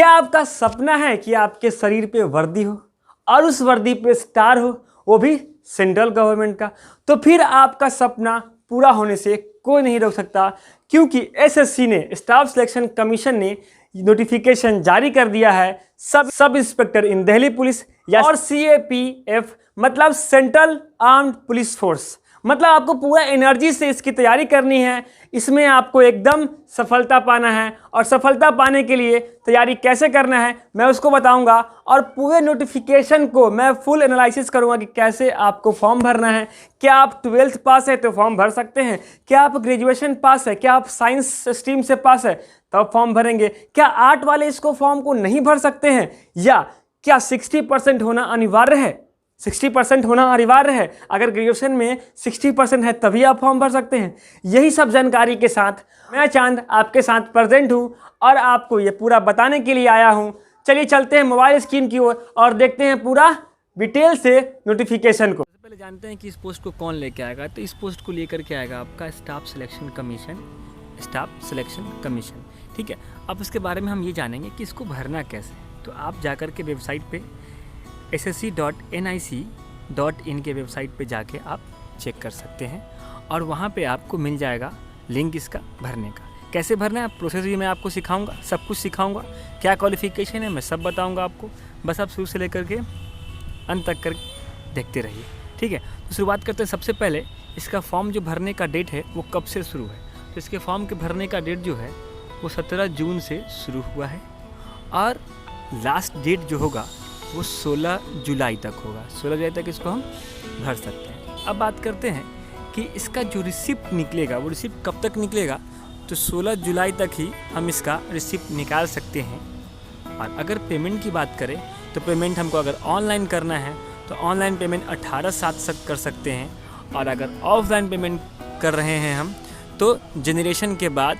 क्या आपका सपना है कि आपके शरीर पे वर्दी हो और उस वर्दी पे स्टार हो, वो भी सेंट्रल गवर्नमेंट का? तो फिर आपका सपना पूरा होने से कोई नहीं रोक सकता, क्योंकि एसएससी ने, स्टाफ सिलेक्शन कमीशन ने नोटिफिकेशन जारी कर दिया है सब इंस्पेक्टर इन दिल्ली पुलिस या और सीएपीएफ मतलब सेंट्रल आर्म्ड पुलिस फोर्स। मतलब आपको पूरा एनर्जी से इसकी तैयारी करनी है, इसमें आपको एकदम सफलता पाना है। और सफलता पाने के लिए तैयारी कैसे करना है मैं उसको बताऊंगा, और पूरे नोटिफिकेशन को मैं फुल एनालिसिस करूंगा कि कैसे आपको फॉर्म भरना है। क्या आप 12th पास है तो फॉर्म भर सकते हैं, क्या आप ग्रेजुएशन पास है, क्या आप साइंस स्ट्रीम से पास है तब फॉर्म भरेंगे, क्या आर्ट वाले इसको फॉर्म को नहीं भर सकते हैं, या क्या 60% होना अनिवार्य है? 60% होना अनिवार्य है। अगर ग्रेजुएशन में 60% है तभी आप फॉर्म भर सकते हैं। यही सब जानकारी के साथ मैं चांद आपके साथ प्रेजेंट हूं और आपको ये पूरा बताने के लिए आया हूं। चलिए चलते हैं मोबाइल स्क्रीन की ओर और देखते हैं पूरा डिटेल से नोटिफिकेशन को। पहले जानते हैं कि इस पोस्ट को कौन लेके आएगा। तो इस पोस्ट को लेकर के आएगा आपका स्टाफ सिलेक्शन कमीशन। ठीक है, अब इसके बारे में हम ये जानेंगे कि इसको भरना कैसे। तो आप जाकर के वेबसाइट पे ssc.nic.in के वेबसाइट पे जाके आप चेक कर सकते हैं और वहाँ पे आपको मिल जाएगा लिंक इसका भरने का। कैसे भरना है प्रोसेस भी मैं आपको सिखाऊंगा, सब कुछ सिखाऊंगा। क्या क्वालिफिकेशन है मैं सब बताऊंगा आपको, बस आप शुरू से लेकर के अंत तक कर देखते रहिए। ठीक है, तो शुरुआत करते हैं। सबसे पहले इसका फॉर्म जो भरने का डेट है वो कब से शुरू है। तो इसके फॉर्म के भरने का डेट जो है वो 17 जून से शुरू हुआ है और लास्ट डेट जो होगा वो 16 जुलाई तक होगा। 16 जुलाई तक इसको हम भर सकते हैं। अब बात करते हैं कि इसका जो रिसिप्ट निकलेगा वो रिसिप्ट कब तक निकलेगा। तो 16 जुलाई तक ही हम इसका रिसिप्ट निकाल सकते हैं। और अगर पेमेंट की बात करें तो पेमेंट हमको अगर ऑनलाइन करना है तो ऑनलाइन पेमेंट 18/7 तक कर सकते हैं। और अगर ऑफलाइन पेमेंट कर रहे हैं हम तो जनरेशन के बाद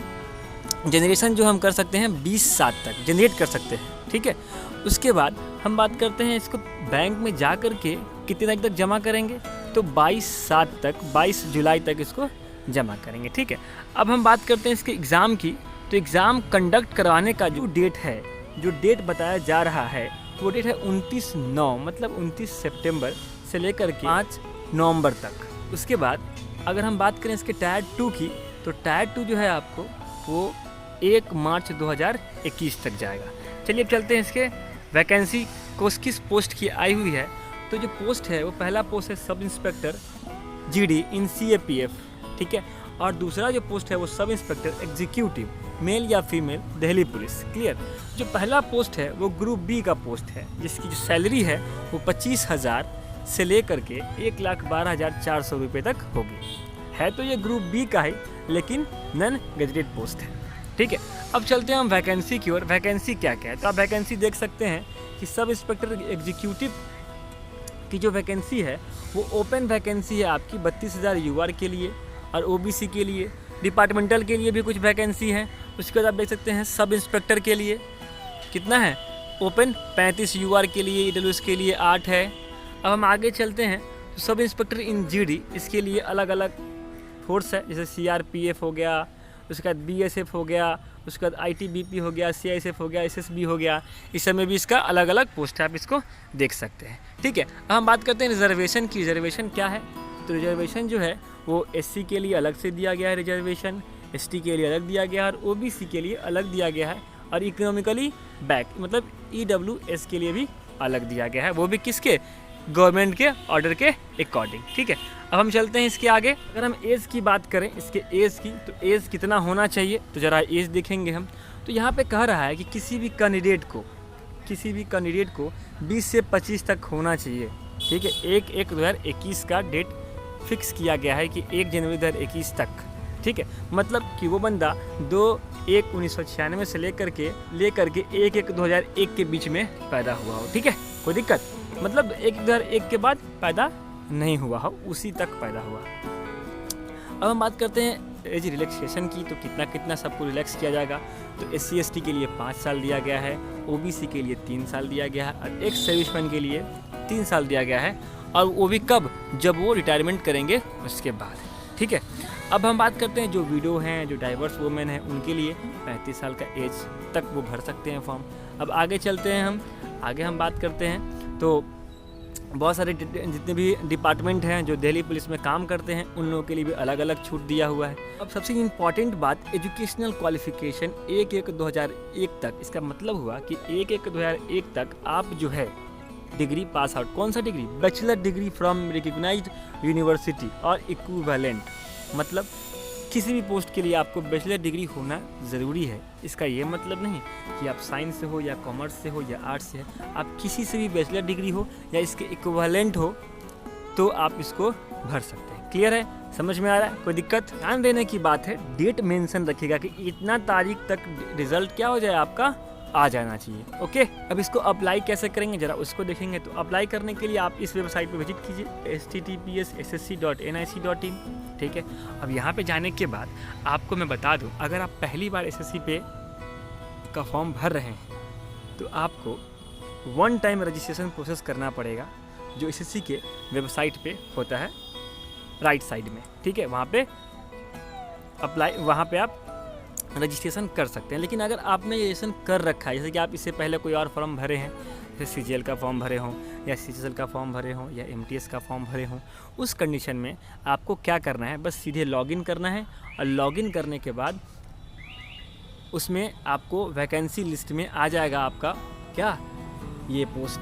जनरेशन जो हम कर सकते हैं 20/7 तक जनरेट कर सकते हैं। ठीक है, उसके बाद हम बात करते हैं इसको बैंक में जा कर के कितनी तारीख तक जमा करेंगे। तो 22/7 तक 22 जुलाई तक इसको जमा करेंगे। ठीक है, अब हम बात करते हैं इसके एग्ज़ाम की। तो एग्ज़ाम कंडक्ट करवाने का जो डेट है, जो डेट बताया जा रहा है वो डेट है 29/9 मतलब 29 सितंबर से लेकर के 5 नवंबर तक। उसके बाद अगर हम बात करें इसके टायर 2 की तो टायर 2 जो है आपको वो 1 मार्च 2021 तक जाएगा। चलिए अब चलते हैं इसके वैकेंसी को किस पोस्ट की आई हुई है। तो जो पोस्ट है वो पहला पोस्ट है सब इंस्पेक्टर जीडी इन सीएपीएफ। ठीक है, और दूसरा जो पोस्ट है वो सब इंस्पेक्टर एग्जीक्यूटिव मेल या फीमेल दिल्ली पुलिस। क्लियर। जो पहला पोस्ट है वो ग्रुप बी का पोस्ट है, जिसकी जो सैलरी है वो 25,000 से लेकर के 1,12,400 रुपये तक होगी। है तो ये ग्रुप बी का ही, लेकिन नॉन गेजेटेड पोस्ट है। ठीक है, अब चलते हैं हम वैकेंसी की ओर। वैकेंसी क्या क्या है तो आप वैकेंसी देख सकते हैं कि सब इंस्पेक्टर एग्जीक्यूटिव की जो वैकेंसी है वो ओपन वैकेंसी है आपकी 32,000 यूआर के लिए और ओबीसी के लिए। डिपार्टमेंटल के लिए भी कुछ वैकेंसी है। उसके बाद आप देख सकते हैं सब इंस्पेक्टर के लिए कितना है ओपन 35 यूआर के लिए, ईडब्ल्यूएस के लिए 8 है। अब हम आगे चलते हैं तो सब इंस्पेक्टर इन जीडी इसके लिए अलग अलग फोर्स है, जैसे सीआरपीएफ हो गया, उसके बाद बीएसएफ हो गया, उसके बाद आईटीबीपी हो गया, सीआईएसएफ हो गया, एसएसबी हो गया। इस समय भी इसका अलग अलग पोस्ट है, आप इसको देख सकते हैं। ठीक है, अब हम बात करते हैं रिजर्वेशन की। रिजर्वेशन क्या है तो रिजर्वेशन जो है वो एससी के लिए अलग से दिया गया है रिजर्वेशन, एसटी के लिए अलग दिया गया है और ओबीसी के लिए अलग दिया गया है। और इकोनॉमिकली बैक मतलब ईडब्ल्यूएस के लिए भी अलग दिया गया है, वो भी किसके गवर्नमेंट के ऑर्डर के अकॉर्डिंग। ठीक है, अब हम चलते हैं इसके आगे। अगर हम एज की बात करें इसके एज की तो एज कितना होना चाहिए तो ज़रा एज देखेंगे हम। तो यहाँ पे कह रहा है कि किसी भी कैंडिडेट को 20 से 25 तक होना चाहिए। ठीक है, 1/1/2021 का डेट फिक्स किया गया है कि 1 जनवरी 2021 तक। ठीक है, मतलब कि वो बंदा 2/1/1996 से लेकर के 1/1/2001 के बीच में पैदा हुआ हो। ठीक है, कोई दिक्कत मतलब 1/2001 के बाद पैदा नहीं हुआ हो, उसी तक पैदा हुआ। अब हम बात करते हैं एज रिलैक्सेशन की। तो कितना सबको रिलैक्स किया जाएगा। तो SC ST के लिए 5 साल दिया गया है, OBC के लिए 3 साल दिया गया है और एक्स सर्विसमैन के लिए 3 साल दिया गया है। और वो भी कब, जब वो रिटायरमेंट करेंगे उसके बाद। ठीक है, अब हम बात करते हैं जो विडो हैं, जो डाइवर्स वुमेन हैं, उनके लिए 35 साल का एज तक वो भर सकते हैं फॉर्म। अब आगे चलते हैं हम बात करते हैं तो बहुत सारे जितने भी डिपार्टमेंट हैं जो दिल्ली पुलिस में काम करते हैं उन लोगों के लिए भी अलग अलग छूट दिया हुआ है। अब सबसे इम्पॉर्टेंट बात एजुकेशनल क्वालिफिकेशन 1/1/2001 तक। इसका मतलब हुआ कि 1/1/2001 तक आप जो है डिग्री पास आउट, कौन सा degree, bachelor degree from recognised university और इक्विवेलेंट, मतलब किसी भी पोस्ट के लिए आपको बैचलर डिग्री होना ज़रूरी है। इसका ये मतलब नहीं कि आप साइंस से हो या कॉमर्स से हो या आर्ट्स से है, आप किसी से भी बैचलर डिग्री हो या इसके इक्विवेलेंट हो तो आप इसको भर सकते हैं। क्लियर है, समझ में आ रहा है, कोई दिक्कत? ध्यान देने की बात है, डेट मेंशन रखिएगा कि इतना तारीख तक रिजल्ट क्या हो जाए, आपका आ जाना चाहिए। ओके, अब इसको अप्लाई कैसे करेंगे जरा उसको देखेंगे। तो अप्लाई करने के लिए आप इस वेबसाइट पे विजिट कीजिए https://ssc.nic.in। ठीक है, अब यहाँ पे जाने के बाद आपको मैं बता दूँ, अगर आप पहली बार एसएससी पे का फॉर्म भर रहे हैं तो आपको 1 टाइम रजिस्ट्रेशन प्रोसेस करना पड़ेगा जो एसएससी के वेबसाइट पे होता है राइट साइड में। ठीक है, वहाँ पे आप रजिस्ट्रेशन कर सकते हैं। लेकिन अगर आपने रजिस्ट्रेशन कर रखा है, जैसे कि आप इससे पहले कोई और फॉर्म भरे हैं, जैसे सीजीएल का फॉर्म भरे हों या सीजीएल का फॉर्म भरे हों या एमटीएस का फॉर्म भरे हों, उस कंडीशन में आपको क्या करना है, बस सीधे लॉगिन करना है और लॉगिन करने के बाद उसमें आपको वैकेंसी लिस्ट में आ जाएगा आपका क्या, ये पोस्ट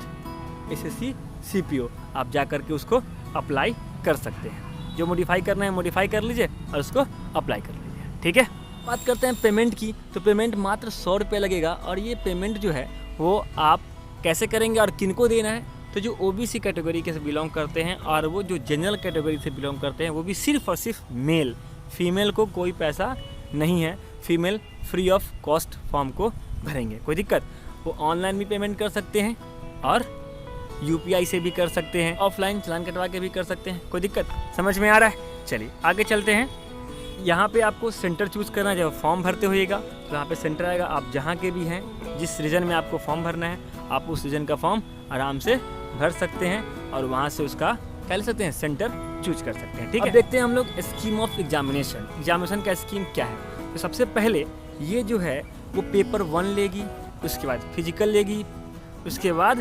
एसएससी सीपीओ। आप जा कर के उसको अप्लाई कर सकते हैं। जो मॉडिफाई करना है मॉडिफाई कर लीजिए और उसको अप्लाई कर लीजिए। ठीक है, बात करते हैं पेमेंट की। तो पेमेंट मात्र 100 रुपये लगेगा और ये पेमेंट जो है वो आप कैसे करेंगे और किनको देना है, तो जो ओबीसी कैटेगरी के से बिलोंग करते हैं और वो जो जनरल कैटेगरी से बिलोंग करते हैं वो भी सिर्फ और सिर्फ मेल, फीमेल को कोई पैसा नहीं है। Female free of cost form को भरेंगे, कोई दिक्कत? वो ऑनलाइन भी पेमेंट कर सकते हैं और यूपीआई से भी कर सकते हैं, ऑफलाइन चालान कटवा के भी कर सकते हैं, कोई दिक्कत? समझ में आ रहा है? चलिए आगे चलते हैं। यहाँ पे आपको सेंटर चूज़ करना है। जब फॉर्म भरते होइएगा तो यहाँ पे सेंटर आएगा, आप जहाँ के भी हैं, जिस रीजन में आपको फॉर्म भरना है आप उस रीजन का फॉर्म आराम से भर सकते हैं और वहाँ से उसका क्या ले सकते हैं, सेंटर चूज कर सकते हैं। ठीक है, देखते हैं हम लोग स्कीम ऑफ एग्जामिनेशन का स्कीम क्या है। तो सबसे पहले ये जो है वो पेपर 1 लेगी, उसके बाद फिजिकल लेगी, उसके बाद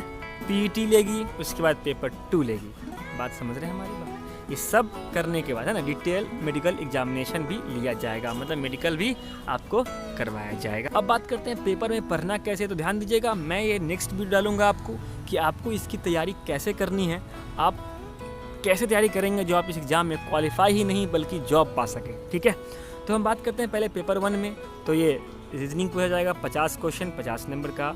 पीईटी लेगी, उसके बाद पेपर 2 लेगी। बात समझ रहे हैं हमारी बात? ये सब करने के बाद है ना डिटेल मेडिकल एग्जामिनेशन भी लिया जाएगा, मतलब मेडिकल भी आपको करवाया जाएगा। अब बात करते हैं पेपर में पढ़ना कैसे। तो ध्यान दीजिएगा, मैं ये नेक्स्ट वीडियो डालूंगा आपको कि आपको इसकी तैयारी कैसे करनी है, आप कैसे तैयारी करेंगे जो आप इस एग्ज़ाम में क्वालिफाई ही नहीं बल्कि जॉब पा सकें। ठीक है, तो हम बात करते हैं पहले पेपर 1 में। तो ये रीजनिंग पूछा जाएगा 50 क्वेश्चन 50 नंबर का,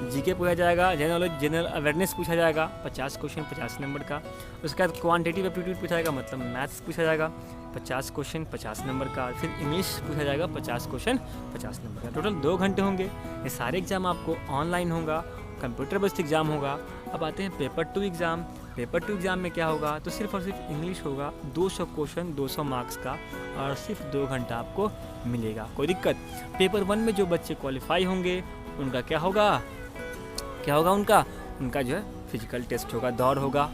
जीके पूछा जाएगा, जनरल अवेयरनेस पूछा जाएगा 50 क्वेश्चन 50 नंबर का। उसके बाद क्वांटिटेटिव एप्टीट्यूड पूछा जाएगा, मतलब मैथ्स पूछा जाएगा 50 क्वेश्चन 50 नंबर का। फिर इंग्लिश पूछा जाएगा 50 क्वेश्चन 50 नंबर का। टोटल 2 घंटे होंगे। ये सारे एग्जाम आपको ऑनलाइन होगा, कंप्यूटर बेस्ड एग्जाम होगा। अब आते हैं पेपर 2 एग्ज़ाम। पेपर 2 एग्ज़ाम में क्या होगा, तो सिर्फ और सिर्फ इंग्लिश होगा, 200 क्वेश्चन 200 मार्क्स का और सिर्फ 2 घंटा आपको मिलेगा, कोई दिक्कत? पेपर 1 में जो बच्चे क्वालिफाई होंगे उनका क्या होगा उनका जो है फिजिकल टेस्ट होगा, दौड़ होगा,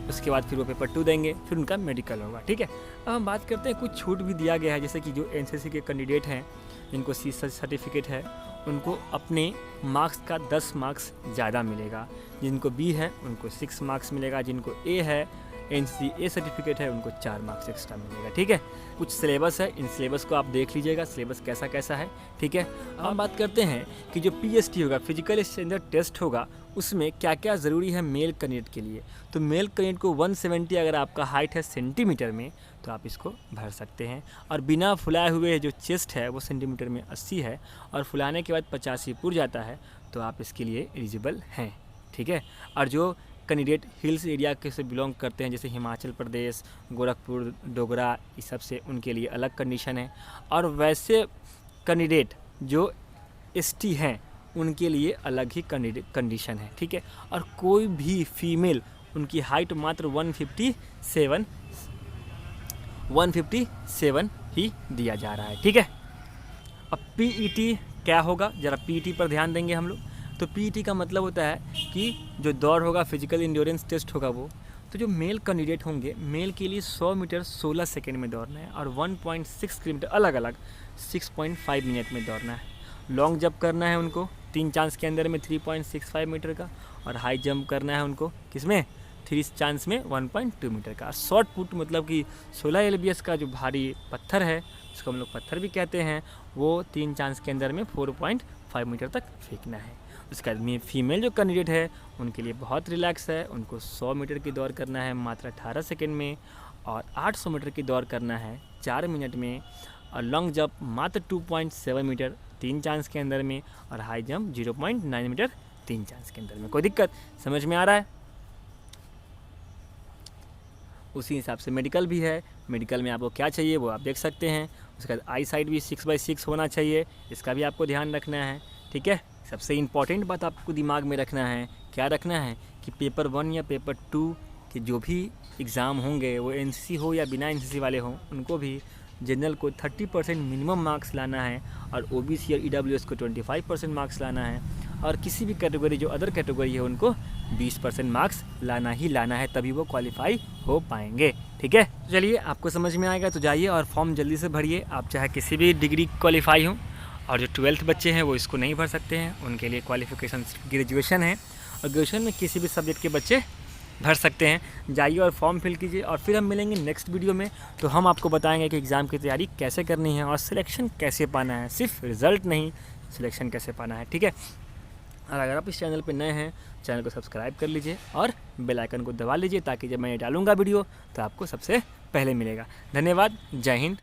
उसके बाद फिर वो पेपर 2 देंगे, फिर उनका मेडिकल होगा। ठीक है, अब हम बात करते हैं कुछ छूट भी दिया गया है, जैसे कि जो एनसीसी के कैंडिडेट हैं जिनको सी सर्टिफिकेट है उनको अपने मार्क्स का 10 मार्क्स ज़्यादा मिलेगा, जिनको बी है उनको 6 मार्क्स मिलेगा, जिनको ए है एनसीसी ए सर्टिफिकेट है उनको 4 मार्क्स एक्स्ट्रा मिलेगा। ठीक है, कुछ सिलेबस है, इन सिलेबस को आप देख लीजिएगा सिलेबस कैसा कैसा है। ठीक है, अब हम बात करते हैं कि जो पीएसटी होगा, फिजिकल स्टैंडर्ड टेस्ट होगा, उसमें क्या क्या ज़रूरी है मेल कैंडिडेट के लिए। तो मेल कैंडिडेट को 170 अगर आपका हाइट है सेंटीमीटर में तो आप इसको भर सकते हैं, और बिना फुलाए हुए जो चेस्ट है वो सेंटीमीटर में 80 है और फुलाने के बाद 85 पुर जाता है तो आप इसके लिए एलिजिबल हैं। ठीक है, और जो कैंडिडेट हिल्स एरिया के से बिलोंग करते हैं जैसे हिमाचल प्रदेश, गोरखपुर, डोगरा, इस सब से उनके लिए अलग कंडीशन है, और वैसे कैंडिडेट जो एसटी हैं उनके लिए अलग ही कंडीशन है। ठीक है, और कोई भी फीमेल उनकी हाइट मात्र 157 ही दिया जा रहा है। ठीक है, अब पीईटी क्या होगा, ज़रा पीईटी पर ध्यान देंगे हम लोग। तो पीईटी का मतलब होता है कि जो दौड़ होगा, फिजिकल इंड्योरेंस टेस्ट होगा वो, तो जो मेल कैंडिडेट होंगे मेल के लिए 100 मीटर 16 सेकेंड में दौड़ना है और 1.6 किलोमीटर अलग अलग 6.5 मिनट में दौड़ना है। लॉन्ग जंप करना है उनको 3 चांस के अंदर में 3.65 मीटर का, और हाई जंप करना है उनको किसमें 3 चांस में 1.2 मीटर का। शॉर्ट पुट मतलब कि 16 LBS का जो भारी पत्थर है, उसको हम लोग पत्थर भी कहते हैं, वो 3 चांस के अंदर में 4.5 मीटर तक फेंकना है। उसके बाद में फीमेल जो कैंडिडेट है उनके लिए बहुत रिलैक्स है, उनको 100 मीटर की दौड़ करना है मात्र 18 सेकेंड में, और 800 मीटर की दौड़ करना है 4 मिनट में, और लॉन्ग जंप मात्र 2.7 मीटर 3 चांस के अंदर में, और हाई जंप 0.9 मीटर 3 चांस के अंदर में। कोई दिक्कत समझ में आ रहा है? उसी हिसाब से मेडिकल भी है। मेडिकल में आपको क्या चाहिए वो आप देख सकते हैं। उसके बाद आई साइड भी 6/6 होना चाहिए, इसका भी आपको ध्यान रखना है। ठीक है, सबसे इम्पॉर्टेंट बात आपको दिमाग में रखना है, क्या रखना है कि पेपर 1 या पेपर 2 के जो भी एग्ज़ाम होंगे, वो NCC हो या बिना NCC वाले हों, उनको भी जनरल को 30% मिनिमम मार्क्स लाना है, और OBC और EWS को 25% मार्क्स लाना है, और किसी भी कैटेगरी जो अदर कैटेगरी है उनको 20% मार्क्स लाना ही लाना है, तभी वो क्वालिफाई हो पाएंगे। ठीक है, चलिए आपको समझ में आएगा तो जाइए और फॉर्म जल्दी से भरिए। आप चाहे किसी भी डिग्री क्वालिफाई हों, और जो 12th बच्चे हैं वो इसको नहीं भर सकते हैं, उनके लिए क्वालिफिकेशन ग्रेजुएशन है, और ग्रेजुएशन में किसी भी सब्जेक्ट के बच्चे भर सकते हैं। जाइए और फॉर्म फिल कीजिए, और फिर हम मिलेंगे नेक्स्ट वीडियो में। तो हम आपको बताएंगे कि एग्ज़ाम की तैयारी कैसे करनी है और सिलेक्शन कैसे पाना है, सिर्फ रिज़ल्ट नहीं, सिलेक्शन कैसे पाना है। ठीक है, और अगर आप इस चैनल पर नए हैं, चैनल को सब्सक्राइब कर लीजिए और बेल आइकन को दबा लीजिए, ताकि जब मैं डालूंगा वीडियो तो आपको सबसे पहले मिलेगा। धन्यवाद, जय हिंद।